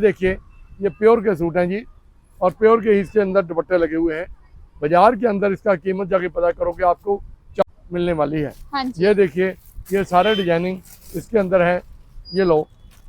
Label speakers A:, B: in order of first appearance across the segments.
A: देखिए ये प्योर के सूट हैं जी, और प्योर के इसके अंदर दुपट्टे लगे हुए हैं। बाजार के अंदर इसका कीमत जाके पता करोगे आपको मिलने वाली है।
B: हाँ जी।
A: ये देखिए ये सारे डिजाइनिंग इसके अंदर है। ये लो,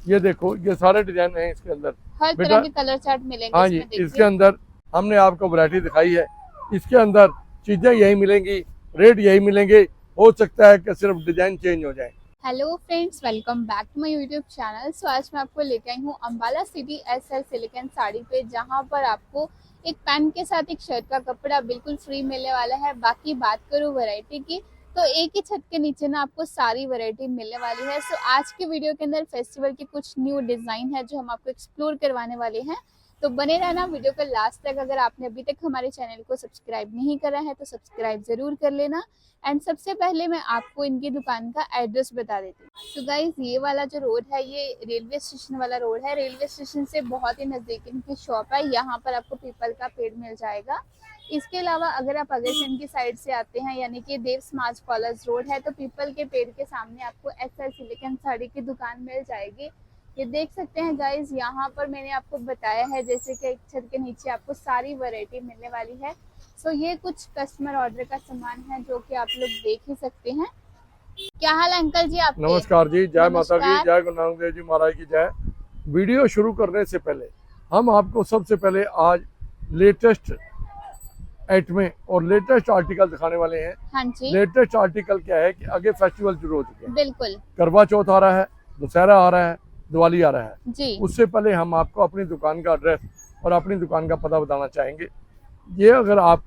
A: ये देखो, ये सारे डिजाइन हैं इसके अंदर,
B: हर तरह के कलर चार्ट मिलेंगे।
A: हाँ जी, इसके अंदर हमने आपको वैरायटी दिखाई है। इसके अंदर चीजें यही मिलेंगी, रेट यही मिलेंगे, हो सकता है कि सिर्फ डिजाइन चेंज हो जाए।
B: Hello friends, welcome back to my YouTube channel. So आज मैं आपको लेके आई हूँ Ambala city SL silicon sari पे, जहाँ पर आपको एक पैंट के साथ एक शर्ट का कपड़ा बिल्कुल फ्री मिलने वाला है। बाकी बात करूँ वैरायटी की, तो एक ही छत के नीचे ना आपको सारी वैरायटी मिलने वाली है। सो आज के वीडियो के अंदर फेस्टिवल के कुछ न्यू डिजाइन है जो हम आपको एक्सप्लोर करवाने वाले हैं, तो बने रहना वीडियो को लास्ट तक। अगर आपने अभी तक हमारे चैनल को सब्सक्राइब नहीं करा है तो सब्सक्राइब जरूर कर लेना। एंड सबसे पहले मैं आपको इनकी दुकान का एड्रेस बता देती हूँ। सो गाइज, ये वाला जो रोड है ये रेलवे स्टेशन वाला रोड है। रेलवे स्टेशन से बहुत ही नजदीक इनकी शॉप है। यहाँ पर आपको पीपल का पेड़ मिल जाएगा। इसके अलावा अगर आप अग्रसेन की साइड से आते हैं, यानी कि देव समाज कॉलेज रोड है, तो पीपल के पेड़ के सामने आपको एसएल सिलिकन साड़ी की दुकान मिल जाएगी। ये देख सकते हैं गाइज, यहाँ पर मैंने आपको बताया है जैसे कि एक छत के नीचे आपको सारी वैरायटी मिलने वाली है। सो ये कुछ कस्टमर ऑर्डर का सामान है जो कि आप लोग देख ही सकते हैं। क्या हाल अंकल जी आपके?
A: नमस्कार जी, जय माता की, जय गुरु नानक देव जी महाराज की जय। वीडियो शुरू करने से पहले हम आपको सबसे पहले आज लेटेस्ट आइटमें और लेटेस्ट आर्टिकल दिखाने वाले हैं।
B: हाँ जी।
A: लेटेस्ट आर्टिकल क्या है कि आगे फेस्टिवल शुरू हो चुके हैं।
B: बिल्कुल।
A: करवा चौथ आ रहा है, दशहरा आ रहा है, दिवाली आ रहा है
B: जी।
A: उससे पहले हम आपको अपनी दुकान का एड्रेस और अपनी दुकान का पता बताना चाहेंगे। ये अगर आप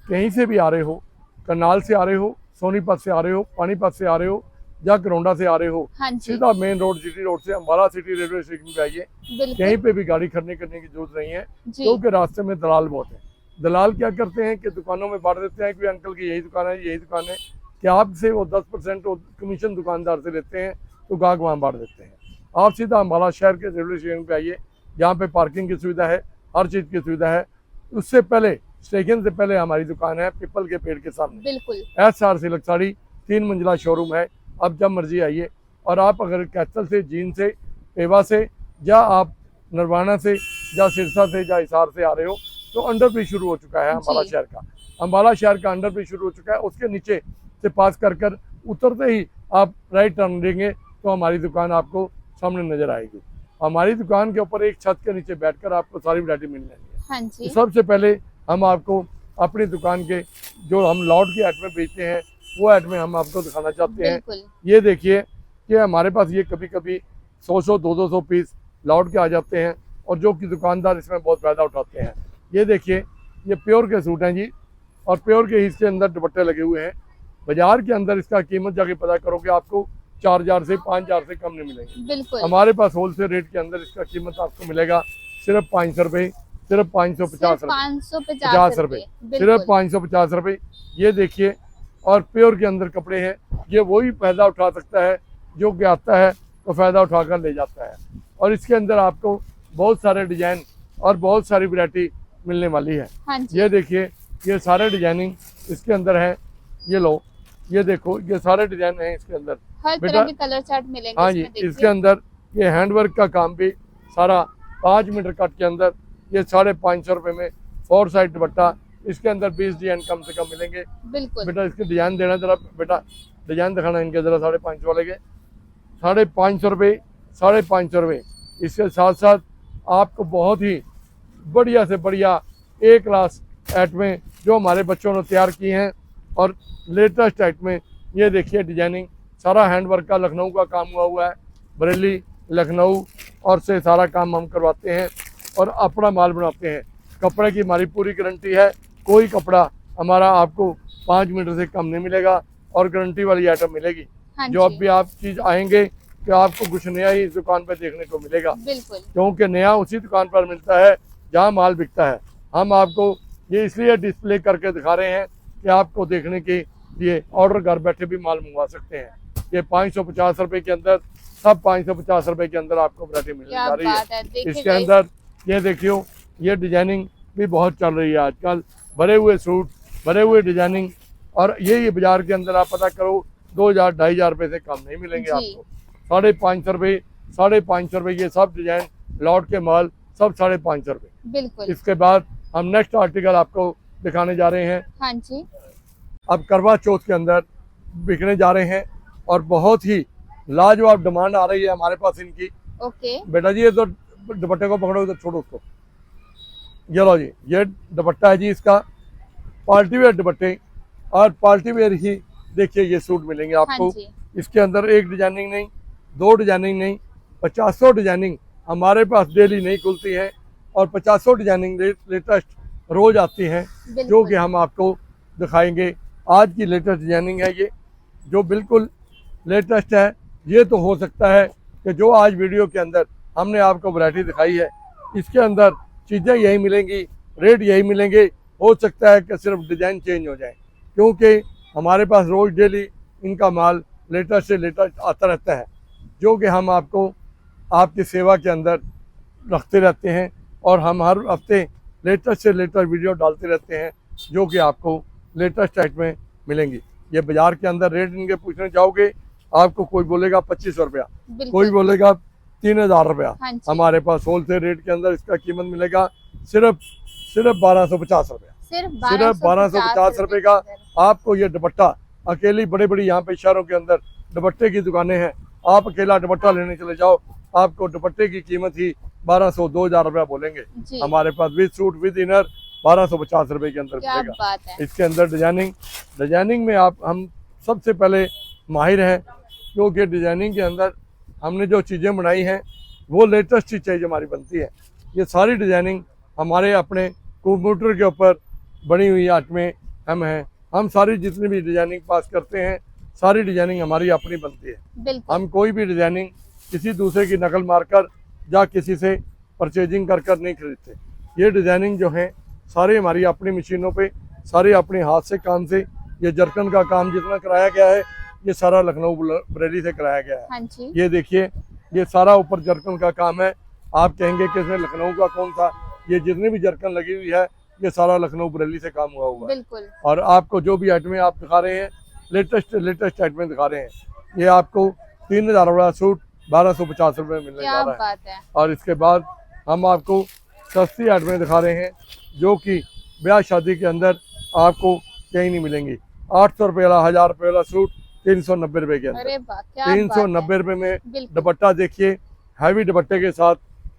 A: कहीं से भी आ रहे हो, करनाल से आ रहे हो, सोनीपत से आ रहे हो, पानीपत से आ रहे हो या करोंडा से आ रहे हो,
B: हाँ जी।
A: सीधा मेन रोड सिटी रोड से अम्बाला सिटी रेलवे स्टेशन पे आइए। कहीं पे भी गाड़ी खड़ने करने की जरूरत नहीं है, क्योंकि रास्ते में दलाल बहुत है। दलाल क्या करते हैं कि दुकानों में बांट देते हैं कि अंकल की यही दुकान है, यही दुकान है, कि आपसे वो 10% कमीशन दुकानदार से लेते हैं, तो गाहक वहाँ बांट देते हैं। आप सीधा अम्बाला शहर के रेलवे स्टेशन पे आइए, जहाँ पे पार्किंग की सुविधा है, हर चीज़ की सुविधा है। उससे पहले, स्टेशन से पहले हमारी दुकान है पीपल के पेड़ के सामने।
B: बिल्कुल।
A: एसआर सिल्क साड़ी 3 मंजिला शोरूम है। अब जब मर्जी आइए। और आप अगर कैथल से, जींद से, पेवा से, या आप नरवाना से, या सिरसा से, या हिसार से आ रहे हो, तो अंडर ब्रिज शुरू हो चुका है अम्बाला शहर का। अम्बाला शहर का अंडर ब्रिज शुरू हो चुका है। उसके नीचे से पास कर उतरते ही आप राइट टर्न लेंगे तो हमारी दुकान आपको सामने नजर आएगी। हमारी दुकान के ऊपर एक छत के नीचे बैठकर आपको सारी वैरायटी मिल जाएगी।
B: हाँ जी।
A: सबसे पहले हम आपको अपनी दुकान के जो हम लॉट की आइटमें बेचते हैं वो आइटमें हम आपको दिखाना चाहते हैं। ये देखिए कि हमारे पास ये कभी कभी 100 200 पीस लॉट के आ जाते हैं, और जो कि दुकानदार इसमें बहुत फायदा उठाते हैं। ये देखिए ये प्योर के सूट हैं जी, और प्योर के इसके अंदर दुपट्टे लगे हुए हैं। बाजार के अंदर इसका कीमत जाके पता करोगे आपको 4000 से 5000 से कम नहीं मिलेंगे।
B: बिल्कुल।
A: हमारे पास होलसेल रेट के अंदर इसका कीमत आपको मिलेगा सिर्फ 500 रुपये, सिर्फ 550 रुपये, सिर्फ 550 रुपये। ये देखिए, और प्योर के अंदर कपड़े हैं। ये वही फायदा उठा सकता है जो कि आता है तो फायदा उठाकर ले जाता है। और इसके अंदर आपको बहुत सारे डिजाइन और बहुत सारी वैरायटी मिलने वाली है।
B: हाँ जी।
A: ये देखिए ये सारे डिजाइनिंग इसके अंदर है। ये लो, ये देखो, ये सारे डिजाइन हैं इसके अंदर,
B: हर तरह के कलर चार्ट मिलेंगे।
A: हाँ जी। इसके अंदर ये हैंडवर्क का काम भी सारा 5 मीटर कट के अंदर, ये 550 रुपये में 4 साइड दुपट्टा। इसके अंदर 20 डिजाइन कम से कम मिलेंगे।
B: बिल्कुल।
A: बेटा इसके डिजाइन देना जरा, बेटा डिजाइन दिखाना इनके जरा। 550 वाले के 550 रुपये, 550 रुपये। इसके साथ साथ आपको बहुत ही बढ़िया से बढ़िया एक क्लास आइटमें जो हमारे बच्चों ने तैयार की हैं, और लेटेस्ट आइटमें। ये देखिए डिजाइनिंग सारा हैंडवर्क का, लखनऊ का काम हुआ है। बरेली, लखनऊ और से सारा काम हम करवाते हैं और अपना माल बनाते हैं। कपड़े की हमारी पूरी गारंटी है। कोई कपड़ा हमारा आपको 5 मीटर से कम नहीं मिलेगा, और गारंटी वाली आइटम मिलेगी।
B: हाँ
A: जो अब भी आप चीज़ आएंगे कि आपको कुछ नया ही इस दुकान पर देखने को मिलेगा।
B: बिल्कुल।
A: क्योंकि नया उसी दुकान पर मिलता है जहाँ माल बिकता है। हम आपको ये इसलिए डिस्प्ले करके दिखा रहे हैं कि आपको देखने के लिए ऑर्डर घर बैठे भी माल मंगवा सकते हैं। ये 550 रुपये के अंदर, सब 550 रुपये के अंदर आपको वैरायटी मिलने जा रही है। इसके अंदर ये देखियो, ये डिजाइनिंग भी बहुत चल रही है आजकल। भरे हुए सूट, भरे हुए डिजाइनिंग, और ये बाजार के अंदर आप पता करो 2000 2500 रुपये से कम नहीं मिलेंगे आपको। 550 रुपये, 550 रुपये ये सब डिजाइन लॉट के माल सब 550 रुपये।
B: बिल्कुल।
A: इसके बाद हम नेक्स्ट आर्टिकल आपको दिखाने जा रहे हैं।
B: हाँ जी।
A: अब करवा चौथ के अंदर बिकने जा रहे हैं और बहुत ही लाजवाब डिमांड आ रही है हमारे पास इनकी।
B: ओके।
A: बेटा जी ये तो दुपट्टे को पकड़ो, तो छोड़ो उसको। ये लो जी, ये दुपट्टा है जी इसका, पार्टी वेयर दुपट्टे और पार्टी वेयर ही देखिए ये सूट मिलेंगे आपको।
B: हाँ जी।
A: इसके अंदर एक डिजाइनिंग नहीं, दो डिजाइनिंग नहीं, 50 डिजाइनिंग हमारे पास डेली नहीं खुलती है और 50 डिजाइनिंग लेटेस्ट रोज आती हैं, जो कि हम आपको दिखाएंगे। आज की लेटेस्ट डिजाइनिंग है ये, जो बिल्कुल लेटेस्ट है। ये तो हो सकता है कि जो आज वीडियो के अंदर हमने आपको वैरायटी दिखाई है, इसके अंदर चीज़ें यही मिलेंगी, रेट यही मिलेंगे। हो सकता है कि सिर्फ डिज़ाइन चेंज हो जाए, क्योंकि हमारे पास रोज़ डेली इनका माल लेटेस्ट से लेटेस्ट आता रहता है, जो कि हम आपको आपकी सेवा के अंदर रखते रहते हैं। और हम हर हफ्ते लेटेस्ट से लेटेस्ट वीडियो डालते रहते हैं, जो कि आपको लेटेस्ट रेट में मिलेंगी। ये बाजार के अंदर रेट इनके पूछने जाओगे, आपको कोई बोलेगा 2500 रुपया, कोई बोलेगा 3000 रुपया।
B: हाँ जी।
A: हमारे पास होलसेल रेट के अंदर इसका कीमत मिलेगा सिर्फ 1250 रुपया। सिर्फ 1250 रुपये का आपको ये दुपट्टा। अकेली बड़े बड़ी यहाँ पे शहरों के अंदर दुपट्टे की दुकानें हैं, आप अकेला दुपट्टा लेने चले जाओ, आपको दुपट्टे की कीमत ही 1200-2000 रुपया बोलेंगे। हमारे पास विद सूट विद इनर 1250 रुपये के अंदर मिलेगा। इसके अंदर डिजाइनिंग में हम सबसे पहले माहिर हैं, क्योंकि डिजाइनिंग के अंदर हमने जो चीज़ें बनाई हैं वो लेटेस्ट ही चीज़ हमारी बनती है। ये सारी डिजाइनिंग हमारे अपने कंप्यूटर के ऊपर बनी हुई आइटमें हम हैं। हम सारी जितनी भी डिजाइनिंग पास करते हैं, सारी डिजाइनिंग हमारी अपनी बनती है। हम कोई भी डिजाइनिंग किसी दूसरे की नकल मारकर या किसी से परचेजिंग कर नहीं खरीदते। ये डिजाइनिंग जो है सारी हमारी अपनी मशीनों पे, सारे अपने हाथ से काम से। ये जरकन का काम जितना कराया गया है, ये सारा लखनऊ बरेली से कराया गया है।
B: हाँ जी।
A: ये देखिए, ये सारा ऊपर जरकन का काम है। आप कहेंगे कि इसमें लखनऊ का कौन सा, ये जितनी भी जरकन लगी हुई है ये सारा लखनऊ बरेली से काम हुआ है। और आपको जो भी आइटमें आप दिखा रहे हैं, लेटेस्ट आइटमें दिखा रहे हैं। ये आपको 3000 वाला सूट 1250 रुपये मिलने जा रहा है। और इसके बाद हम आपको सस्ती आइटमें दिखा रहे हैं, जो कि ब्याह शादी के अंदर आपको कहीं नहीं मिलेंगी। 800 रुपये वाला, 1000 रुपये वाला सूट 390 रुपये के अंदर। 390 रुपये में दुपट्टा देखिए, हैवी दुपट्टे के साथ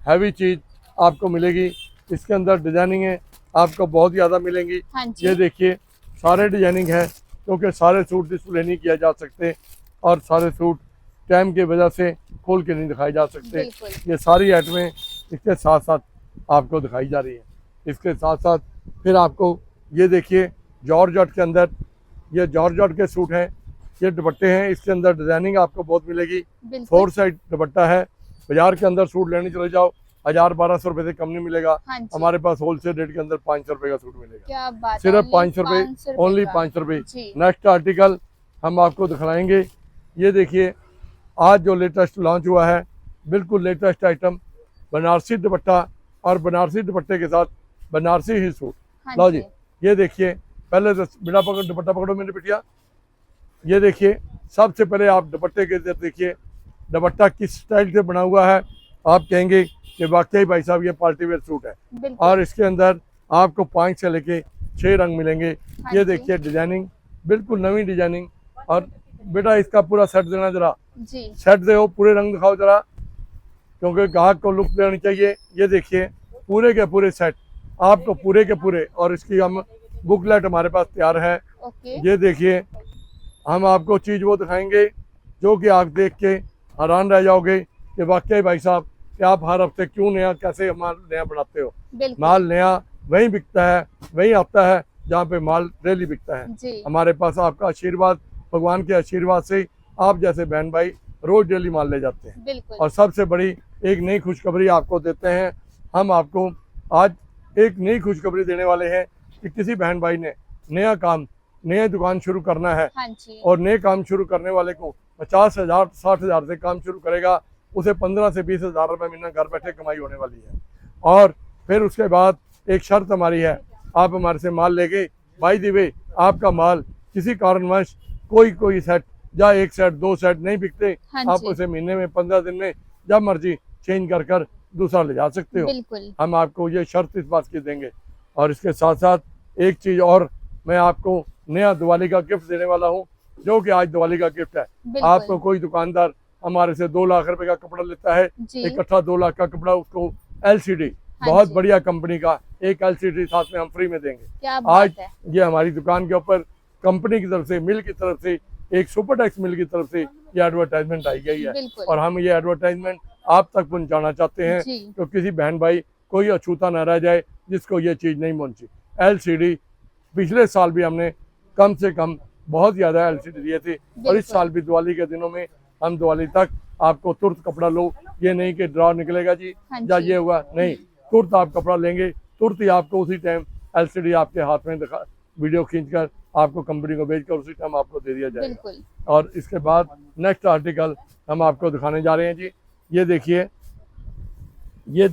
A: हैवी चीज आपको मिलेगी। इसके अंदर डिजाइनिंग है आपको बहुत ज़्यादा मिलेंगी।
B: हाँ
A: ये देखिए सारे डिजाइनिंग है, क्योंकि सारे सूट डिस्प्ले नहीं किया जा सकते और सारे सूट टाइम की वजह से खोल के नहीं दिखाए जा सकते। ये सारी आइटमें इसके साथ साथ आपको दिखाई जा रही है। इसके साथ साथ फिर आपको ये देखिए जॉर्जेट के अंदर, ये जॉर्जेट के सूट हैं, ये दुपट्टे हैं। इसके अंदर डिजाइनिंग आपको बहुत मिलेगी। 4 साइड दुपट्टा है। बाजार के अंदर सूट लेने चले जाओ 1000-1200 रुपये से कम नहीं मिलेगा। हमारे पास होलसेल रेट के अंदर 500 रुपये का सूट मिलेगा। सिर्फ 500 रुपये, ओनली 500 रुपये। नेक्स्ट आर्टिकल हम आपको दिखाएंगे। ये देखिए आज जो लेटेस्ट लॉन्च हुआ है, बिल्कुल लेटेस्ट आइटम, बनारसी दुपट्टा और बनारसी दुपट्टे के साथ बनारसी ही सूट। लो जी, ये देखिए, पहले तो बिना पकड़ दुपट्टा पकड़ो मेरी बिटिया। ये देखिए, सबसे पहले आप दुपट्टे के अंदर देखिए दुपट्टा किस स्टाइल से बना हुआ है। आप कहेंगे कि वाकई भाई साहब ये पार्टी वेयर सूट है। और इसके अंदर आपको 5 से लेके 6 रंग मिलेंगे। ये देखिए डिजाइनिंग, बिल्कुल नवी डिजाइनिंग। और बेटा इसका पूरा सेट देना जरा, सेट दे, पूरे रंग दिखाओ जरा, क्योंकि ग्राहक को लुक देनी चाहिए। ये देखिए पूरे के पूरे सेट आपको पूरे के पूरे, और इसकी हम बुकलेट हमारे पास तैयार है। ये देखिए, हम आपको चीज़ वो दिखाएंगे जो कि आप देख के हैरान रह जाओगे कि वाकई भाई साहब कि आप हर हफ्ते क्यों नया, कैसे माल नया बनाते हो। माल नया वही बिकता है, वही आता है जहाँ पे माल डेली बिकता है। हमारे पास आपका आशीर्वाद, भगवान के आशीर्वाद से आप जैसे बहन भाई रोज डेली माल ले जाते हैं। और सबसे बड़ी एक नई खुशखबरी आपको देते हैं। हम आपको आज एक नई खुशखबरी देने वाले हैं कि किसी बहन भाई ने नया काम, नया दुकान शुरू करना है और नए काम शुरू करने वाले को 50,000-60,000 से काम शुरू करेगा, उसे 15 से 20,000 रुपये महीना घर बैठे कमाई होने वाली है। और फिर उसके बाद एक शर्त हमारी है, आप हमारे से माल लेके बाय द वे आपका माल किसी कारणवश कोई सेट या 1 सेट 2 सेट नहीं बिकते, आप उसे महीने में 15 दिन में जब मर्जी चेंज कर दूसरा ले जा सकते हो।
B: बिल्कुल।
A: हम आपको ये शर्त इस बात की देंगे। और इसके साथ साथ एक चीज़ और, मैं आपको नया दिवाली का गिफ्ट देने वाला हूँ, जो कि आज दिवाली का गिफ्ट है।
B: बिल्कुल।
A: आपको कोई दुकानदार हमारे से 2 लाख रुपए का कपड़ा लेता है,
B: जी।
A: इकट्ठा 2 लाख का कपड़ा, उसको LCD
B: हाँ
A: बहुत
B: जी।
A: बढ़िया कंपनी का एक LCD साथ में हम फ्री में देंगे।
B: क्या
A: आज
B: बात है।
A: ये हमारी दुकान के ऊपर कंपनी की तरफ से, मिल की तरफ से, एक सुपरटेक्स मिल की तरफ से ये एडवर्टाइजमेंट आई गई है।
B: बिल्कुल।
A: और हम ये एडवर्टाइजमेंट आप तक पहुंचाना चाहते हैं,
B: जी।
A: तो किसी बहन भाई कोई अछूता न रह जाए जिसको ये चीज़ नहीं पहुंची। LCD पिछले साल भी हमने कम से कम बहुत ज़्यादा LCD दिए थे, और इस
B: बिल्कुल।
A: साल भी दिवाली के दिनों में हम दिवाली तक आपको तुरंत कपड़ा लो, ये नहीं कि ड्रॉ निकलेगा जी
B: हाँ
A: या
B: जी।
A: ये हुआ, नहीं, तुरंत आप कपड़ा लेंगे, तुरंत ही आपको उसी टाइम LCD आपके हाथ में दिखा, वीडियो खींचकर आपको कंपनी को भेजकर उसी टाइम आपको दे दिया जाएगा।
B: बिल्कुल।
A: और इसके बाद नेक्स्ट आर्टिकल हम आपको दिखाने जा रहे हैं जी। ये देखिए, ये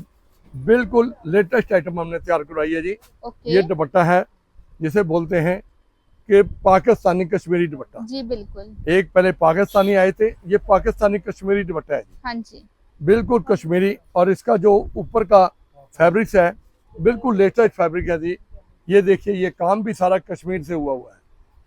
A: बिल्कुल लेटेस्ट आइटम हमने तैयार करवाई है जी।
B: ओके।
A: ये दुपट्टा है, जिसे बोलते हैं कि पाकिस्तानी कश्मीरी दुपट्टा।
B: जी बिल्कुल।
A: एक पहले पाकिस्तानी आए थे, ये पाकिस्तानी कश्मीरी दुपट्टा है जी,
B: हाँ जी।
A: बिल्कुल कश्मीरी। और इसका जो ऊपर का फैब्रिक्स है बिल्कुल लेटेस्ट फैब्रिक है जी। ये देखिए, ये काम भी सारा कश्मीर से हुआ है।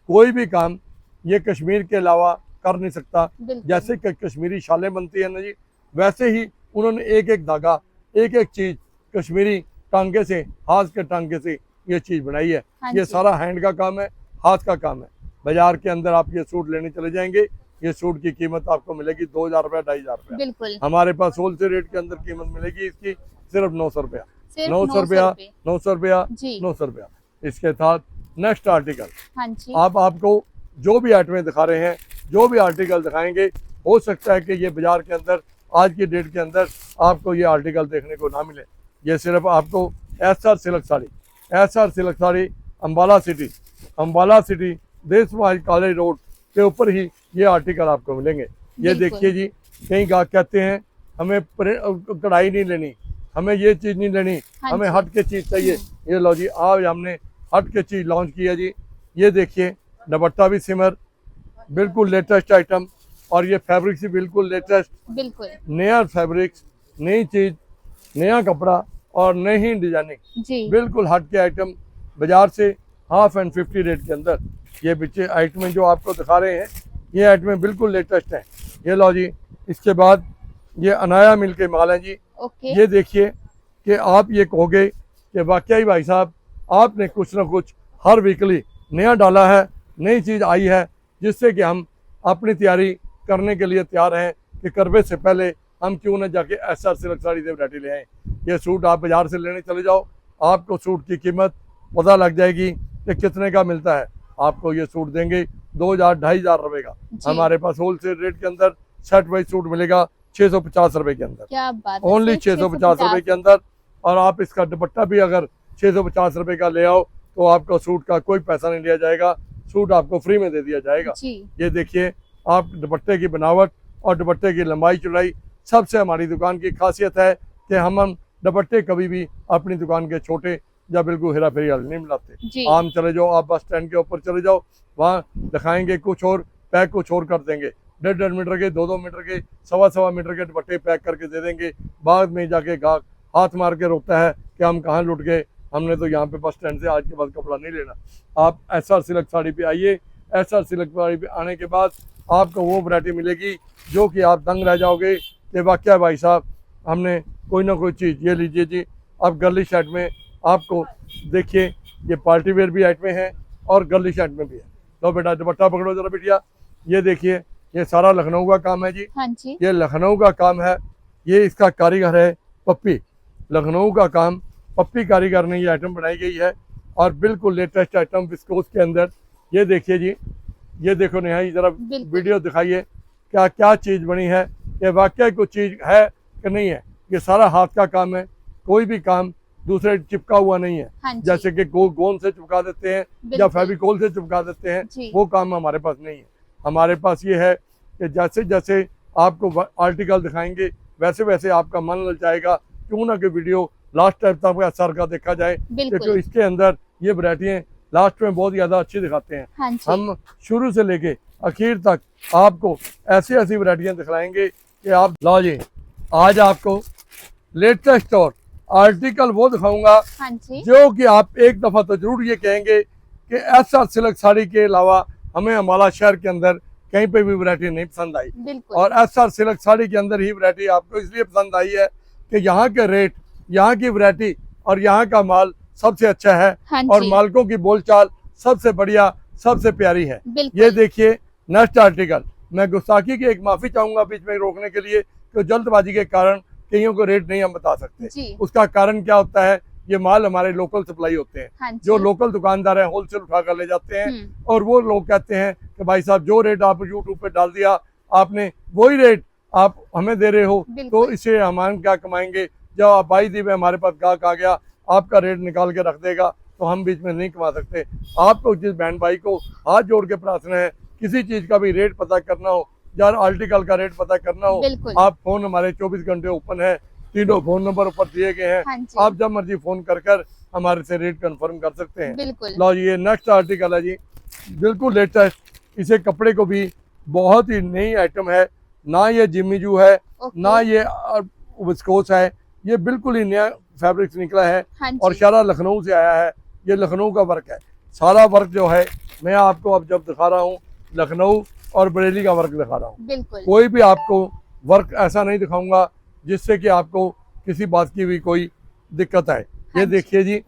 A: कोई भी काम ये कश्मीर के अलावा कर नहीं सकता।
B: बिल्कुल।
A: जैसे कि कश्मीरी शालें बनती है ना जी, वैसे ही उन्होंने एक एक धागा, एक एक चीज़ कश्मीरी टांगे से, हाथ के टांगे से ये चीज़ बनाई है।
B: हाँ
A: ये
B: जी।
A: सारा हैंड का काम है, हाथ का काम है। बाजार के अंदर आप ये सूट लेने चले जाएंगे, ये सूट की कीमत आपको मिलेगी 2000 रुपया, 2500 रुपया।
B: बिल्कुल।
A: हमारे पास होलसेल रेट के अंदर कीमत मिलेगी इसकी सिर्फ 900 रुपया।
B: सिर्फ
A: 900 रुपया, 900 रुपया,
B: जी।
A: 900 रुपया। इसके साथ नेक्स्ट आर्टिकल,
B: हाँ जी।
A: आप आपको जो भी आइटमें दिखा रहे हैं, जो भी आर्टिकल दिखाएंगे, हो सकता है कि ये बाजार के अंदर आज की डेट के अंदर आपको ये आर्टिकल देखने को ना मिले। ये सिर्फ आपको SR silk sari, SR silk sari, Ambala city देश समाज कॉलेज रोड के ऊपर ही ये आर्टिकल आपको मिलेंगे। ये
B: बिल्कुल।
A: देखिए जी, कई गाहक कहते हैं हमें कढ़ाई नहीं लेनी, हमें ये चीज़ नहीं लेनी,
B: हाँ
A: हमें
B: जी।
A: हट के चीज़ चाहिए। ये लो जी, आज हमने हट के चीज़ लॉन्च की है जी। ये देखिए, दुपट्टा भी सिमर, बिल्कुल लेटेस्ट आइटम, और ये फैब्रिक भी बिल्कुल लेटेस्ट,
B: बिल्कुल।
A: नया फैब्रिक्स, नई चीज़, नया कपड़ा और नई डिजाइनिंग,
B: जी।
A: बिल्कुल हट के आइटम, बाजार से 50 रेट के अंदर। ये पीछे आइटमें जो आपको दिखा रहे हैं, ये आइटमें बिल्कुल लेटेस्ट हैं। ये लो जी। इसके बाद ये अनाया मिल के माल हैं जी।
B: ओके।
A: ये देखिए कि आप ये कहोगे कि वाकई भाई साहब, आपने कुछ ना कुछ हर वीकली नया डाला है, नई चीज़ आई है, जिससे कि हम अपनी तैयारी करने के लिए तैयार हैं कि करवे से पहले हम क्यों ना जाके SR सिल्क साड़ी से वैरायटी ले आएँ। ये सूट आप बाज़ार से लेने चले जाओ, आपको सूट की कीमत पता लग जाएगी कि कितने का मिलता है। आपको ये सूट देंगे 2000, 2500 रुपये का।
B: जी।
A: हमारे पास होलसेल रेट के अंदर सेट वाइज सूट मिलेगा 650 रुपये के अंदर,
B: क्या बात है।
A: ओनली
B: सिर्फ
A: 650 रुपये के अंदर। और आप इसका दुपट्टा भी अगर 650 रुपये का ले आओ, तो आपको सूट का कोई पैसा नहीं लिया जाएगा, सूट आपको फ्री में दे दिया जाएगा।
B: जी।
A: ये देखिए, आप दुपट्टे की बनावट और दुपट्टे की लंबाई चौड़ाई, सबसे हमारी दुकान की खासियत है कि हम दुपट्टे कभी भी अपनी दुकान के छोटे या बिल्कुल हेरा फेरी वाले नहीं मिलाते।
B: जी।
A: आम चले जाओ, आप बस स्टैंड के ऊपर चले जाओ, वहाँ दिखाएंगे कुछ और, पैक कुछ और कर देंगे। 1.5 मीटर के, 2 मीटर के, 1.25 मीटर के दुपट्टे पैक करके दे देंगे। बाद में जाके गाहक हाथ मार के रोकता है कि हम कहाँ लुट गए, हमने तो यहाँ पे बस स्टैंड से आज के बाद कपड़ा नहीं लेना। आप SR सिल्क साड़ी पे आइए। SR सिल्क साड़ी पे आने के बाद आपको वो वैरायटी मिलेगी जो कि आप दंग रह जाओगे कि वाकई भाई साहब, हमने कोई ना कोई चीज़। ये लीजिए जी, अब गर्ली शर्ट में आपको देखिए, ये पार्टी वेयर भी आइटमें हैं और गर्ली शर्ट में भी है। लो बेटा, दुपट्टा पकड़ो जरा बिटिया। ये देखिए, ये सारा लखनऊ का काम है जी।
B: हाँ जी।
A: ये लखनऊ का काम है। ये इसका कारीगर है पप्पी, लखनऊ का काम, पप्पी कारीगर ने ये आइटम बनाई गई है, और बिल्कुल लेटेस्ट आइटम विस्कोस के अंदर। ये देखिए जी, ये देखो नेहा जी, जरा
B: बिल्कुल।
A: वीडियो दिखाइए क्या क्या चीज़ बनी है, ये वाकई कुछ चीज़ है कि नहीं है। ये सारा हाथ का काम है, कोई भी काम दूसरे चिपका हुआ नहीं है।
B: हाँ जी।
A: जैसे कि गोंद से चिपका देते हैं या
B: बिल्कुल।
A: फेविकोल से चिपका देते हैं,
B: जी।
A: वो काम हमारे पास नहीं है। हमारे पास ये है कि जैसे जैसे आपको आर्टिकल दिखाएंगे, वैसे वैसे आपका मन ललचाएगा, क्यों ना कि वीडियो लास्ट टाइम तक SR का देखा जाए,
B: बिल्कुल।
A: क्योंकि इसके अंदर ये वैरायटियाँ लास्ट में बहुत ज़्यादा अच्छी दिखाते हैं।
B: हाँ जी।
A: हम शुरू से लेके आखिर तक आपको ऐसी ऐसी वैरायटियाँ दिखलाएंगे कि आप लो जी। आज आपको लेटेस्ट और आर्टिकल वो दिखाऊंगा
B: हाँ जी,
A: जो कि आप एक दफा तो जरूर ये कहेंगे कि एसआर सिल्क साड़ी के अलावा हमें अम्बाला शहर के अंदर कहीं पे भी वैरायटी नहीं पसंद आई।
B: बिल्कुल।
A: और एसआर सिल्क साड़ी के अंदर ही वैरायटी आपको इसलिए पसंद आई है कि यहाँ के रेट, यहाँ की वैरायटी और यहाँ का माल सबसे अच्छा है
B: हाँ
A: और
B: जी,
A: मालकों की बोलचाल सबसे बढ़िया, सबसे प्यारी है।
B: बिल्कुल।
A: ये देखिए नेक्स्ट आर्टिकल। मैं गुस्ताखी की एक माफी चाहूंगा बीच में रोकने के लिए, कि जल्दबाजी के कारण कईयों को रेट नहीं हम बता सकते।
B: जी,
A: उसका कारण क्या होता है, ये माल हमारे लोकल सप्लाई होते हैं,
B: हाँ जी,
A: जो लोकल दुकानदार हैं होलसेल उठा कर ले जाते हैं और वो लोग कहते हैं कि भाई साहब जो रेट आप यूट्यूब पे डाल दिया आपने, वही रेट आप हमें दे रहे हो, तो
B: बिल्कुल।
A: इससे हम क्या कमाएंगे। जब आप 22 दिन में हमारे पास गाहक आ गया, आपका रेट निकाल के रख देगा, तो हम बीच में नहीं कमा सकते। आपको जिस बहन भाई को हाथ जोड़ के प्रार्थना है, किसी चीज का भी रेट पता करना हो, यार आर्टिकल का रेट पता करना हो,
B: बिल्कुल।
A: आप फोन हमारे 24 घंटे ओपन है, तीनों फोन नंबर ऊपर दिए गए हैं,
B: हाँ जी,
A: आप जब मर्जी फोन कर हमारे से रेट कंफर्म कर सकते हैं।
B: बिल्कुल।
A: लो जी, ये नेक्स्ट आर्टिकल है जी, बिल्कुल लेटेस्ट। इसे कपड़े को भी बहुत ही नई आइटम है, ना ये जिम्मीजू है
B: ओके,
A: ना ये विस्कोस है, ये बिल्कुल ही नया फैब्रिक निकला है
B: हाँ
A: और
B: जी,
A: सारा लखनऊ से आया है। ये लखनऊ का वर्क है, सारा वर्क जो है मैं आपको अब जब दिखा रहा हूँ लखनऊ और बरेली का वर्क दिखा रहा हूँ।
B: बिल्कुल।
A: कोई भी आपको वर्क ऐसा नहीं दिखाऊंगा जिससे कि आपको किसी बात की भी कोई दिक्कत आए।
B: हाँ
A: ये
B: जी।
A: देखिए जी,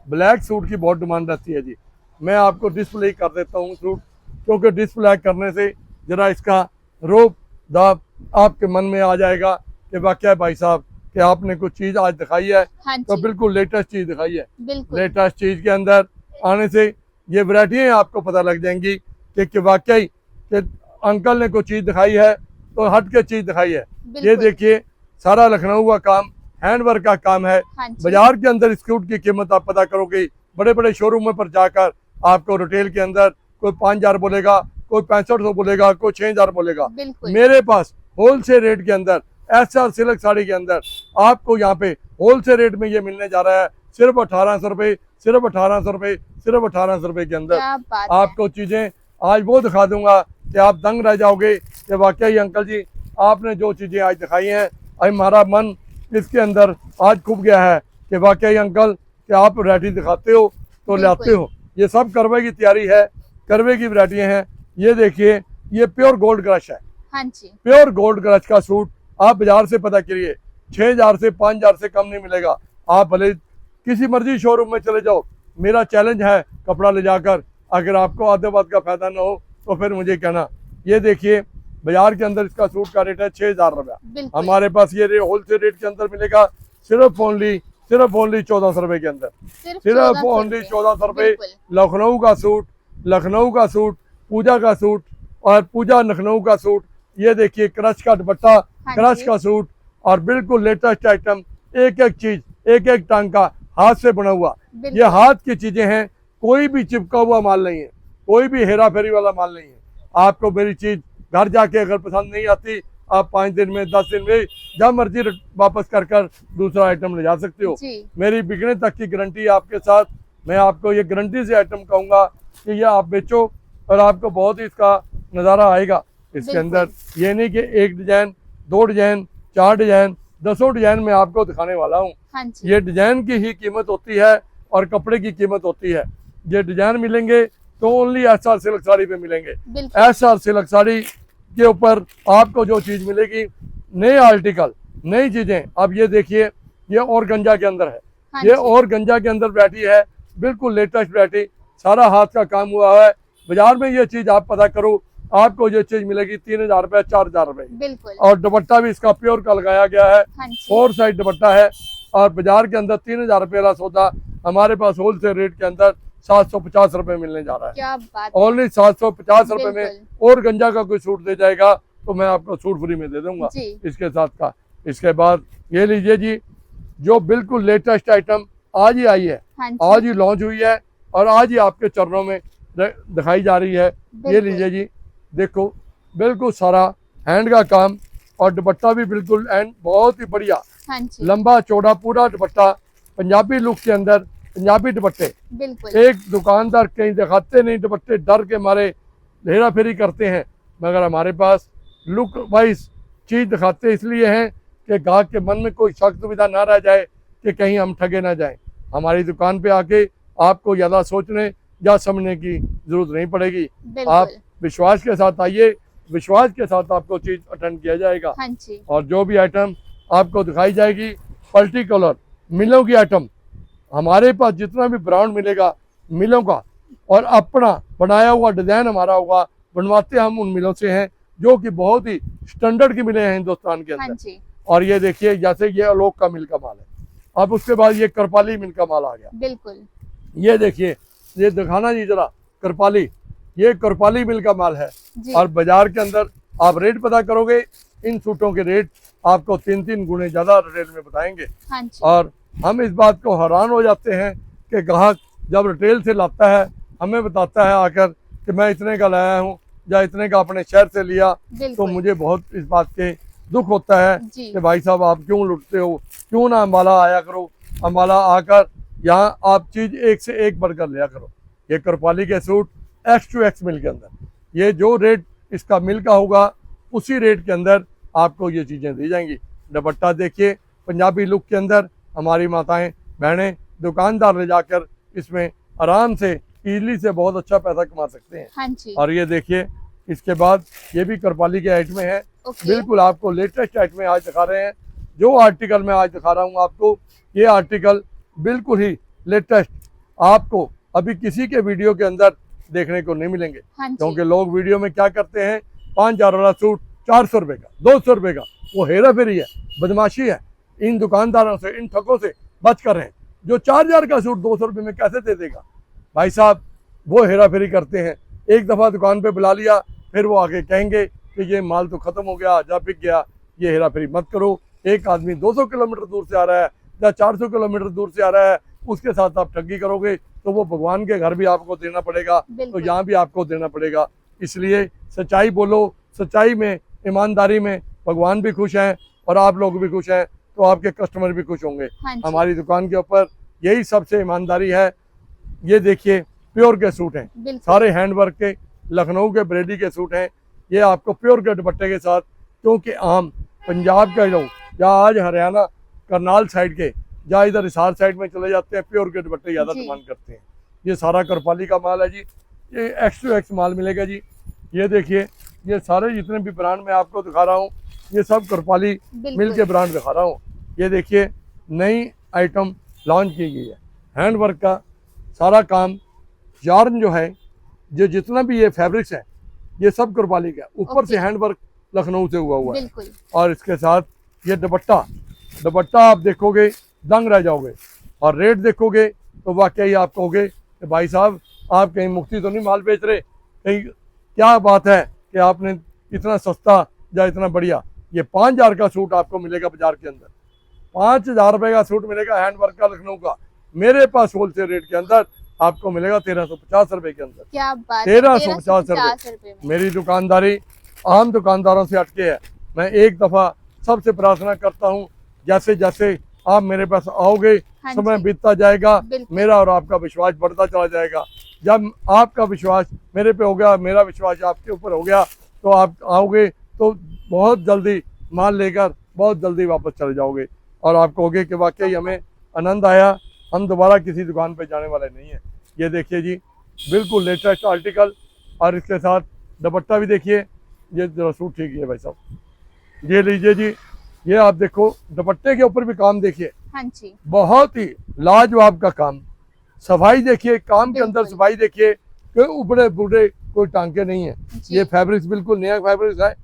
A: ब्लैक सूट की बहुत डिमांड रहती है जी। मैं आपको डिस्प्ले कर देता हूँ सूट, क्योंकि डिस्प्ले करने से जरा इसका रूप दाब आपके मन में आ जाएगा कि वाकई भाई साहब कि आपने कुछ चीज़ आज दिखाई है
B: हाँ
A: तो
B: जी,
A: बिल्कुल लेटेस्ट चीज़ दिखाई है।
B: बिल्कुल।
A: लेटेस्ट चीज़ के अंदर आने से ये वैरायटियाँ आपको पता लग जाएंगी कि वाकई कि अंकल ने कोई चीज़ दिखाई है तो हट के चीज़ दिखाई है। ये
B: बिल्कुल।
A: देखिए सारा लखनऊ का काम, हैंडवर्क का काम है।
B: हाँ जी,
A: बाजार के अंदर इस सूट की कीमत आप पता करोगे, बड़े बड़े शोरूमों पर जाकर आपको रिटेल के अंदर कोई 5,000 बोलेगा, कोई 6500 बोलेगा, कोई 6,000 बोलेगा।
B: बिल्कुल।
A: मेरे पास होलसेल रेट के अंदर एसआर सिल्क साड़ी के अंदर आपको यहाँ पे होलसेल रेट में ये मिलने जा रहा है सिर्फ 1800 रुपये, सिर्फ 1800 रुपये, सिर्फ 1800 रुपये के अंदर
B: क्या बात है।
A: आपको चीजें आज वो दिखा दूंगा कि आप दंग रह जाओगे कि वाकई अंकल जी आपने जो चीजें आज दिखाई हैं, आज हमारा मन इसके अंदर आज खूब गया है कि वाकई अंकल कि आप वैरायटी दिखाते हो तो ले आते हो। ये सब करवे की तैयारी है, करवे की वैरायटियाँ हैं। ये देखिए, ये प्योर गोल्ड क्रश है,
B: हाँ जी,
A: प्योर गोल्ड क्रश का सूट आप बाजार से पता करिए 6,000 से 5,000 से कम नहीं मिलेगा। आप भले किसी मर्जी शोरूम में चले जाओ, मेरा चैलेंज है कपड़ा ले जाकर, अगर आपको आधे बात का फायदा ना हो तो फिर मुझे कहना। ये देखिए बाजार के अंदर इसका सूट का रेट है 6,000 रुपया,
B: बिल्कुल।
A: हमारे पास ये होलसेल रेट के अंदर मिलेगा सिर्फ ओनली 1400 रुपये के अंदर, सिर्फ ओनली 1400 रुपये।
B: बिल्कुल।
A: लखनऊ का सूट, लखनऊ का सूट, पूजा का सूट और पूजा लखनऊ का सूट। ये देखिए क्रश का दुपट्टा,
B: हाँ
A: क्रश
B: जी।
A: का सूट और बिल्कुल लेटेस्ट आइटम, एक एक चीज, एक एक टांका हाथ से बना हुआ।
B: बिल्कुल।
A: ये हाथ की चीजें हैं, कोई भी चिपका हुआ माल नहीं है, कोई भी हेरा फेरी वाला माल नहीं है। आपको मेरी चीज घर जाके अगर पसंद नहीं आती, आप 5 दिन में 10 दिन में जब मर्जी वापस कर दूसरा आइटम ले जा सकते हो।
B: जी,
A: मेरी बिकने तक की गारंटी है आपके साथ। मैं आपको ये गारंटी से आइटम कहूँगा कि ये आप बेचो और आपको बहुत ही इसका नज़ारा आएगा इसके
B: बिल्कुल।
A: अंदर। ये नहीं कि एक डिजाइन, 2 डिजाइन, 4 डिजाइन, 10 डिजाइन मैं आपको दिखाने वाला हूँ।
B: हाँ जी,
A: ये डिजाइन की ही कीमत होती है और कपड़े की कीमत होती है। ये डिजाइन मिलेंगे तो ओनली एसआर सिल्क साड़ी पे मिलेंगे।
B: बिल्कुल।
A: एसआर सिल्क साड़ी के ऊपर आपको जो चीज मिलेगी, नए आर्टिकल, नई चीजें। अब ये देखिए, ये और गंजा के अंदर है,
B: हाँ
A: ये
B: जी,
A: और गंजा के अंदर वैरायटी है, बिल्कुल लेटेस्ट वैरायटी, सारा हाथ का काम हुआ है। बाजार में ये चीज आप पता करो, आपको ये चीज मिलेगी 3,000 रुपये, 4,000 रुपये।
B: बिल्कुल।
A: और दुपट्टा भी इसका प्योर का लगाया गया है,
B: हाँ जी,
A: 4 साइड दुपट्टा है। और बाजार के अंदर 3,000 रुपये वाला सौदा हमारे पास होलसेल रेट के अंदर 750 रुपये मिलने जा रहा है।
B: क्या बात है।
A: ओनली 750 रुपये में
B: बिल्कुल।
A: और गंजा का कोई सूट दे जाएगा तो मैं आपको सूट फ्री में दे दूंगा
B: जी,
A: इसके साथ का। इसके बाद ये लीजिए जी, जो बिल्कुल लेटेस्ट आइटम आज ही आई है,
B: हाँ जी,
A: आज ही लॉन्च हुई है और आज ही आपके चरणों में दिखाई जा रही है। ये
B: बिल्कुल।
A: लीजिए जी, देखो बिल्कुल सारा हैंड का काम और दुपट्टा भी बिल्कुल एंड बहुत ही बढ़िया,
B: हाँ जी,
A: लंबा चौड़ा पूरा दुपट्टा, पंजाबी लुक के अंदर पंजाबी दुपट्टे।
B: बिल्कुल।
A: एक दुकानदार कहीं दिखाते नहीं दुपट्टे, डर के मारे हेरा फेरी करते हैं, मगर हमारे पास लुक वाइज चीज दिखाते इसलिए हैं कि ग्राहक के मन में कोई शक दुविधा ना रह जाए कि कहीं हम ठगे ना जाएं। हमारी दुकान पे आके आपको ज़्यादा सोचने या समझने की जरूरत नहीं पड़ेगी। आप
B: बिल्कुल।
A: विश्वास के साथ आइए, विश्वास के साथ आपको चीज अटेंड किया जाएगा।
B: हाँ जी।
A: और जो भी आइटम आपको दिखाई जाएगी पर्टिकुलर मिलों की आइटम, हमारे पास जितना भी ब्रांड मिलेगा मिलों का और अपना बनाया हुआ डिजाइन हमारा होगा, बनवाते हम उन मिलों से हैं जो कि बहुत ही स्टैंडर्ड की मिलें हैं हिंदुस्तान के
B: हाँ
A: अंदर।
B: जी।
A: और ये देखिए जैसे ये आलोक का मिल का माल है, अब उसके बाद ये करपाली मिल का माल आ गया।
B: बिल्कुल।
A: ये देखिए, ये दिखाना जी जरा करपाली, ये करपाली मिल का माल है।
B: जी।
A: और बाजार के अंदर आप रेट पता करोगे, इन सूटों के रेट आपको 3-3 गुने ज्यादा रिटेल में बताएंगे।
B: हाँ जी।
A: और हम इस बात को हैरान हो जाते हैं कि ग्राहक जब रिटेल से लाता है हमें बताता है आकर कि मैं इतने का लाया हूँ या इतने का अपने शहर से लिया, तो
B: बिल्कुल।
A: मुझे बहुत इस बात के दुख होता है
B: जी।
A: कि भाई साहब आप क्यों लुटते हो, क्यों ना अम्बाला आया करो, अम्बाला आकर यहाँ आप चीज एक से एक बढ़कर लिया करो। ये करपाली के सूट X to X मिल के अंदर, ये जो रेट इसका मिल का होगा उसी रेट के अंदर आपको ये चीजें दी जाएंगी। दुपट्टा देखिए पंजाबी लुक के अंदर, हमारी माताएं बहनें दुकानदार ले जाकर इसमें आराम से इजली से बहुत अच्छा पैसा कमा सकते हैं।
B: हाँ जी।
A: और ये देखिए इसके बाद ये भी करपाली के आइटमें हैं।
B: ओके।
A: बिल्कुल आपको लेटेस्ट आइटमें आज दिखा रहे हैं। जो आर्टिकल मैं आज दिखा रहा हूँ आपको, ये आर्टिकल बिल्कुल ही लेटेस्ट, आपको अभी किसी के वीडियो के अंदर देखने को नहीं मिलेंगे।
B: हाँ जी।
A: क्योंकि लोग वीडियो में क्या करते हैं, 5,000 वाला सूट 400 रुपए का, 200 रुपए का, वो हेरा फेरी है, बदमाशी है। इन दुकानदारों से, इन ठगों से बच कर रहें। जो 4,000 का सूट 200 रुपए में कैसे दे देगा भाई साहब, वो हेरा फेरी करते हैं। एक दफा दुकान पे बुला लिया, फिर वो आके कहेंगे कि ये माल तो खत्म हो गया, जा बिक गया। ये हेरा फेरी मत करो। एक आदमी 200 किलोमीटर दूर से आ रहा है या 400 किलोमीटर दूर से आ रहा है, उसके साथ आप ठगी करोगे तो वो भगवान के घर भी आपको देना पड़ेगा, तो
B: बिल्कुल।
A: यहाँ भी आपको देना पड़ेगा। इसलिए सच्चाई बोलो, सच्चाई में, ईमानदारी में भगवान भी खुश हैं और आप लोग भी खुश हैं, तो आपके कस्टमर भी खुश होंगे।
B: हाँ जी।
A: हमारी दुकान के ऊपर यही सबसे ईमानदारी है। ये देखिए प्योर के सूट हैं,
B: बिल्कुल।
A: सारे हैंडवर्क के लखनऊ के बरेली के सूट हैं। ये आपको प्योर के दुपट्टे के साथ, क्योंकि आम पंजाब के लोग या आज हरियाणा करनाल साइड के या इधर हिसार साइड में चले जाते हैं, प्योर के दुपट्टे ज़्यादा
B: जी।
A: डिमांड करते हैं। ये सारा करपाली का माल है जी, ये X to X माल मिलेगा जी। ये देखिए, ये सारे जितने भी ब्रांड मैं आपको दिखा रहा हूँ, ये सब करपाली मिल
B: बिल्कुल।
A: के ब्रांड दिखा रहा हूँ। ये देखिए नई आइटम लॉन्च की गई है, हैंडवर्क का सारा काम, यार्न जो है, जो जितना भी ये फैब्रिक्स है, ये सब करपाली का, ऊपर से
B: ओके।
A: हैंडवर्क लखनऊ से हुआ है।
B: बिल्कुल।
A: और इसके साथ ये दुपट्टा, दुपट्टा आप देखोगे दंग रह जाओगे, और रेट देखोगे तो वाकई आप कहोगे कि भाई साहब आप कहीं मुफ्ती तो नहीं माल बेच रहे, कहीं क्या बात है कि आपने इतना सस्ता या इतना बढ़िया। ये 5,000 का सूट आपको मिलेगा बाजार के अंदर, 5,000 रुपए का सूट मिलेगा हैंडवर्क का लखनऊ का। मेरे पास होलसेल रेट के अंदर आपको मिलेगा 1350 रुपए के अंदर।
B: क्या बात है,
A: 1350
B: रुपए में।
A: मेरी दुकानदारी आम दुकानदारों से हटके है। मैं एक दफा सबसे प्रार्थना करता हूँ, जैसे जैसे आप मेरे पास आओगे,
B: हाँ
A: समय
B: जी।
A: बीतता जाएगा,
B: बिल्कुल।
A: मेरा और आपका विश्वास बढ़ता चला जाएगा। जब आपका विश्वास मेरे पे हो गया, मेरा विश्वास आपके ऊपर हो गया, तो आप आओगे तो बहुत जल्दी माल लेकर बहुत जल्दी वापस चले जाओगे, और आप कहोगे कि वाकई हमें आनंद आया, हम दोबारा किसी दुकान पे जाने वाले नहीं हैं। ये देखिए जी, बिल्कुल लेटेस्ट आर्टिकल, और इसके साथ दुपट्टा भी देखिए। ये जरा सूट ठीक है भाई साहब, ये लीजिए जी। ये आप देखो दुपट्टे के ऊपर भी काम देखिए,
B: हाँ जी।
A: बहुत ही लाजवाब का काम। सफाई देखिए, काम के अंदर
B: बिल्कुल।
A: सफाई देखिए, कोई उबड़े बुढ़े कोई टांके नहीं है।
B: जी।
A: ये फैब्रिक्स बिल्कुल नया फैब्रिक्स है,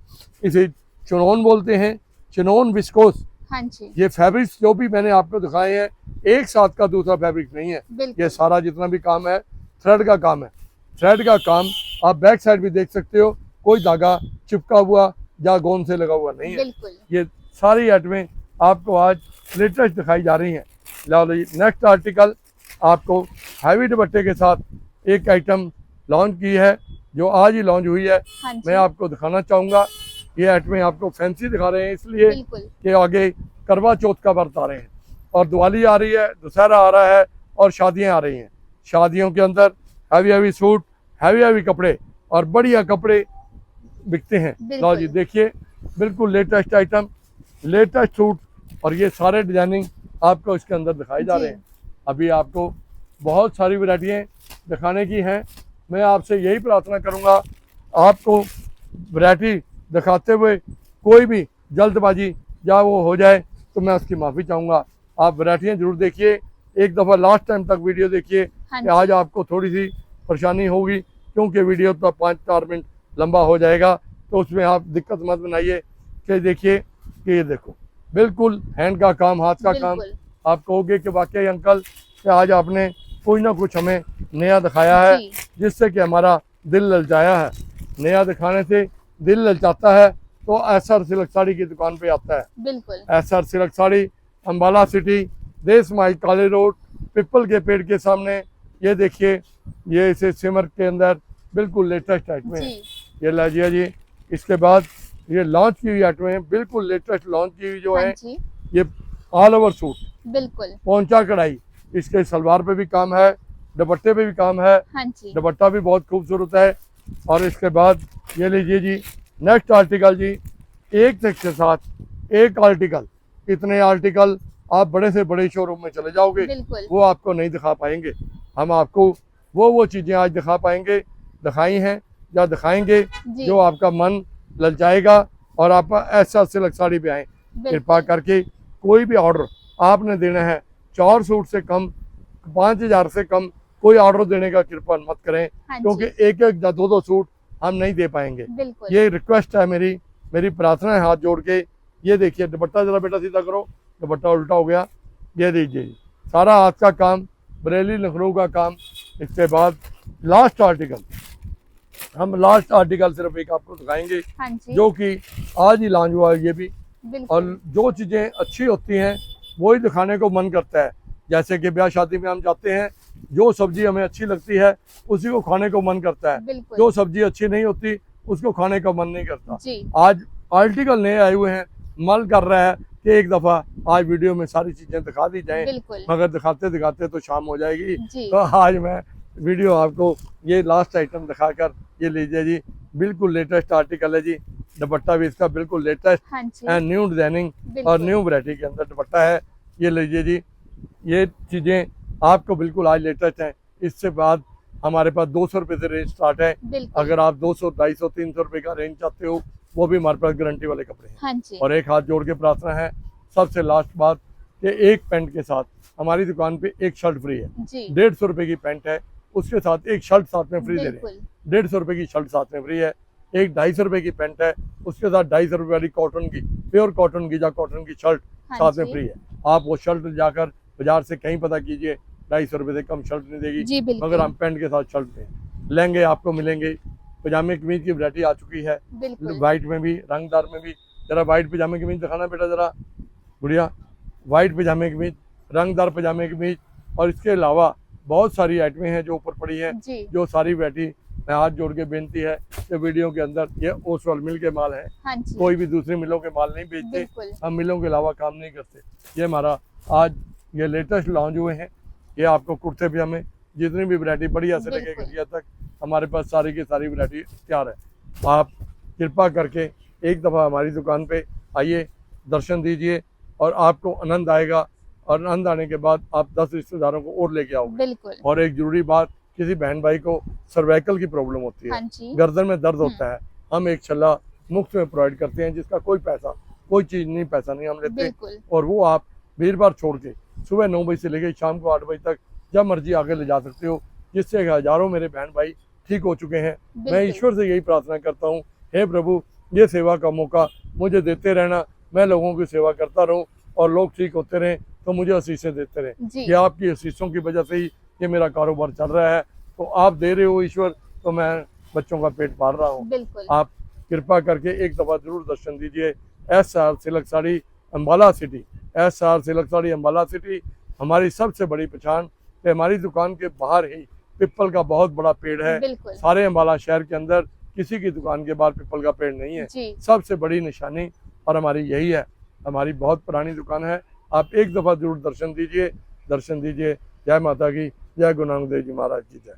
A: इसे चिनोन बोलते हैं, चिनोन विस्कोस।
B: हाँ जी।
A: ये फैब्रिक्स जो भी मैंने आपको दिखाए हैं, एक साथ का दूसरा फैब्रिक नहीं है।
B: बिल्कुल।
A: ये सारा जितना भी काम है थ्रेड का काम है, थ्रेड का काम। आप बैक साइड भी देख सकते हो, कोई धागा चिपका हुआ या गोंद से लगा हुआ नहीं है।
B: बिल्कुल।
A: ये सारी आइटमें आपको आज लेटेस्ट दिखाई जा रही हैं। नेक्स्ट आर्टिकल आपको हैवी दुपट्टे के साथ एक आइटम लॉन्च की है, जो आज ही लॉन्च हुई है।
B: हाँ जी।
A: मैं आपको दिखाना चाहूँगा। ये आइटमें आपको फैंसी दिखा रहे हैं इसलिए
B: बिल्कुल।
A: कि आगे करवा चौथ का व्रत आ रहे हैं, और दिवाली आ रही है, दशहरा आ रहा है, और शादियां आ रही हैं। शादियों के अंदर heavy heavy suit, heavy heavy कपड़े और बढ़िया कपड़े बिकते हैं। लो जी
B: बिल्कुल।
A: देखिए, बिल्कुल लेटेस्ट आइटम, लेटेस्ट सूट, और ये सारे डिजाइनिंग आपको इसके अंदर दिखाई जा रहे हैं। अभी आपको बहुत सारी वैरायटियाँ दिखाने की हैं। मैं आपसे यही प्रार्थना करूँगा, आपको वैरायटी दिखाते हुए कोई भी जल्दबाजी या वो हो जाए तो मैं उसकी माफ़ी चाहूँगा। आप वैरायटियाँ जरूर देखिए, एक दफ़ा लास्ट टाइम तक वीडियो देखिए कि आज आपको थोड़ी सी परेशानी होगी, क्योंकि वीडियो तो 5-4 मिनट लंबा हो जाएगा, तो उसमें आप दिक्कत मत बनाइए। कि देखिए कि ये देखो, बिल्कुल हैंड का काम, हाथ का काम। आप कहोगे कि वाकई अंकल कि आज आपने कुछ ना कुछ हमें नया दिखाया है, जिससे कि हमारा दिल ललचाया है। नया दिखाने से दिल ललचाता है तो एसआर सिल्क साड़ी की दुकान पे आता है।
B: बिल्कुल।
A: SR silk sari, Ambala city, देश माई काले रोड, पिपल के पेड़ के सामने। ये देखिए, ये इसे सिमर के अंदर बिल्कुल लेटेस्ट आइटमें हैं। ये लाजिया जी, इसके बाद ये लॉन्च की हुई आइटमें हैं, बिल्कुल लेटेस्ट लॉन्च की हुई जो है। ये ऑल ओवर सूट,
B: बिल्कुल
A: पोंचा कढ़ाई, इसके सलवार पे भी काम है, दुपट्टे पे भी काम है। दुपट्टा भी बहुत खूबसूरत है। और इसके बाद ये लीजिए जी, नेक्स्ट आर्टिकल जी, एक के साथ एक आर्टिकल। इतने आर्टिकल आप बड़े से बड़े शोरूम में चले जाओगे, वो आपको नहीं दिखा पाएंगे। हम आपको वो चीज़ें आज दिखा पाएंगे, दिखाई हैं या दिखाएंगे जो आपका मन ललचाएगा और आप ऐसा सिल्क साड़ी पे आए। कृपा करके कोई भी ऑर्डर आपने देना है, 4 सूट से कम, 5000 से कम कोई ऑर्डर देने का कृपा मत करें, क्योंकि एक या 2 सूट हम नहीं दे पाएंगे। ये रिक्वेस्ट है मेरी प्रार्थना है हाथ जोड़ के। ये देखिए दुपट्टा, जरा बेटा सीधा करो, दुपट्टा उल्टा हो गया। ये दीजिए, सारा हाथ का काम, बरेली लखनऊ का काम। इसके बाद लास्ट आर्टिकल, हम लास्ट आर्टिकल सिर्फ एक आपको दिखाएंगे, जो कि आज ही लॉन्च हुआ है। ये भी, और जो चीज़ें अच्छी होती हैं वही दिखाने को मन करता है। जैसे कि ब्याह शादी में हम जाते हैं, जो सब्जी हमें अच्छी लगती है उसी को खाने को मन करता है, जो सब्जी अच्छी नहीं होती उसको खाने का मन नहीं करता। आज आर्टिकल नए आए हुए हैं, मन कर रहा है कि एक दफ़ा आज वीडियो में सारी चीज़ें दिखा दी जाएं, मगर दिखाते दिखाते तो शाम हो जाएगी। तो आज मैं वीडियो आपको ये लास्ट आइटम दिखाकर, ये लीजिए जी, बिल्कुल लेटेस्ट आर्टिकल है जी। दुपट्टा भी इसका बिल्कुल लेटेस्ट एंड न्यू डिजाइनिंग और न्यू वैरायटी के अंदर दुपट्टा है। ये लीजिए जी, ये चीज़ें आपको बिल्कुल आज लेटेस्ट हैं। इससे बाद हमारे पास 200 रुपये से रेंज स्टार्ट है। अगर आप 200, 250, 300 रुपये का रेंज चाहते हो, वो भी हमारे पास गारंटी वाले कपड़े हैं। और एक हाथ जोड़ के प्रार्थना है, सबसे लास्ट बात, कि एक पैंट के साथ हमारी दुकान पे एक शर्ट फ्री है। 150 रुपये की पैंट है, उसके साथ एक शर्ट साथ में फ्री दे रहे हैं। 150 रुपये की शर्ट साथ में फ्री है। एक 250 रुपये की पैंट है, उसके साथ 250 रुपये वाली कॉटन की, प्योर कॉटन की या कॉटन की शर्ट साथ में फ्री है। आप वो शर्ट जाकर बाजार से कहीं पता कीजिए, 250 रुपये से कम शर्ट नहीं देगी, मगर हम पैंट के साथ शर्ट दें। लहंगे आपको मिलेंगे, पजामे कमीज की वैरायटी आ चुकी है, वाइट में भी, रंगदार में भी। जरा वाइट पजामे कमीज दिखाना बेटा, जरा गुड़िया, वाइट पजामे कमीज, रंगदार पजामे कमीज। और इसके अलावा बहुत सारी आइटमें हैं जो ऊपर पड़ी हैं, जो सारी वैरायटी मैं हाथ जोड़ के बेनती है कि वीडियो के अंदर, ये ओसवाल मिल के माल है, कोई भी दूसरी मिलों के माल नहीं बेचते, हम मिलों के अलावा काम नहीं करते। ये हमारा आज ये लेटेस्ट लॉन्च हुए हैं। ये आपको कुर्ते पजामे, जितनी भी वैरायटी बढ़िया से लेके घटिया तक हमारे पास सारी की सारी वैरायटी तैयार है। आप कृपा करके एक दफ़ा हमारी दुकान पे आइए, दर्शन दीजिए और आपको आनंद आएगा। और आनंद आने के बाद आप 10 रिश्तेदारों को और लेके आओगे। और एक जरूरी बात, किसी बहन भाई को सर्वाइकल की प्रॉब्लम होती है, गर्दन में दर्द होता है, हम एक छल्ला मुफ्त में प्रोवाइड करते हैं, जिसका कोई पैसा, कोई चीज़ नहीं, पैसा नहीं हम लेते। और वो आप वीरवार छोड़ के सुबह 9 बजे से लेकर शाम को 8 बजे तक जब मर्जी आगे ले जा सकते हो, जिससे हजारों मेरे बहन भाई ठीक हो चुके हैं। मैं ईश्वर से यही प्रार्थना करता हूँ, हे प्रभु, ये सेवा का मौका मुझे देते रहना, मैं लोगों की सेवा करता रहूँ और लोग ठीक होते रहें, तो मुझे आशीषें देते रहें। कि आपकी आशीषों की वजह से ही ये मेरा कारोबार चल रहा है। तो आप दे रहे हो ईश्वर, तो मैं बच्चों का पेट पाल रहा हूँ। आप कृपा करके एक दफ़ा जरूर दर्शन दीजिए। SR silk sari Ambala city, SR silk sari Ambala city हमारी सबसे बड़ी पहचान है। हमारी दुकान के बाहर ही पिपल का बहुत बड़ा पेड़ है। सारे अम्बाला शहर के अंदर किसी की दुकान के बाहर पिपल का पेड़ नहीं है, सबसे बड़ी निशानी और हमारी यही है। हमारी बहुत पुरानी दुकान है, आप एक दफ़ा जरूर दर्शन दीजिए, दर्शन दीजिए। जय माता की, जय गुरु नानक देव जी महाराज की जय।